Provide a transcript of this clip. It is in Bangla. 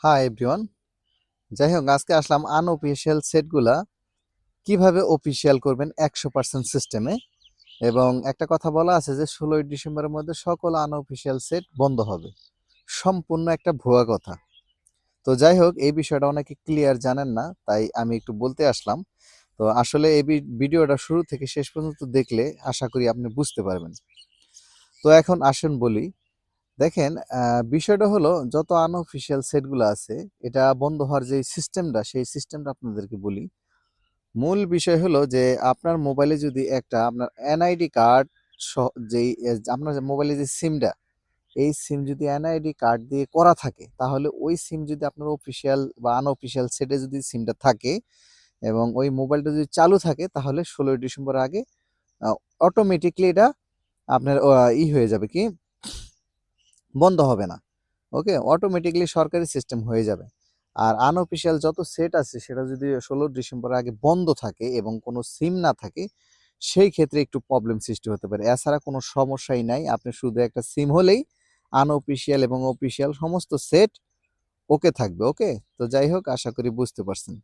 Hi everyone. যাই হোক, আজকে আসলাম আনঅফিসিয়াল সেটগুলা কিভাবে অফিসিয়াল করবেন 100% সিস্টেমে। এবং একটা কথা বলা আছে যে 16ই ডিসেম্বরের মধ্যে সকল আনঅফিসিয়াল সেট বন্ধ হবে। সম্পূর্ণ একটা ভুয়া কথা। তো যাই হোক, এই বিষয়টা অনেকে ক্লিয়ার জানেন না, তাই আমি একটু বলতে আসলাম। তো আসলে এই ভিডিওটা শুরু থেকে শেষ পর্যন্ত দেখলে আশা করি আপনি বুঝতে পারবেন। তো এখন আসুন বলি। দেখেন, বিষয়টা হলো যত আনঅফিসিয়াল সেটগুলো আছে, এটা বন্ধ হওয়ার যে সিস্টেমটা, সেই সিস্টেমটা আপনাদেরকে বলি। মূল বিষয় হলো যে আপনার মোবাইলে যদি একটা আপনার এনআইডি কার্ড, যেই আপনার মোবাইলে যে সিমটা, এই সিম যদি এনআইডি কার্ড দিয়ে করা থাকে, তাহলে ওই সিম যদি আপনার অফিসিয়াল বা আনঅফিসিয়াল সেটে যদি সিমটা থাকে এবং ওই মোবাইলটা যদি চালু থাকে, তাহলে 16ই ডিসেম্বর আগে অটোমেটিকলি এটা আপনার হয়ে যাবে, কি বন্ধ হবে না। ওকে, অটোমেটিকলি সরকারি সিস্টেম হয়ে যাবে। আর আনঅফিসিয়াল যত সেট আছে সেটা যদি 16 ডিসেম্বর আগে বন্ধ থাকে এবং কোনো সিম না থাকে, সেই ক্ষেত্রে একটু প্রবলেম সৃষ্টি হতে পারে। এছাড়া কোনো সমস্যাই নাই, আপনি শুধু একটা সিম হলেই আনঅফিসিয়াল এবং অফিসিয়াল সমস্ত সেট ওকে থাকবে। ওকে, তো যাই হোক, আশা করি বুঝতে পারছেন।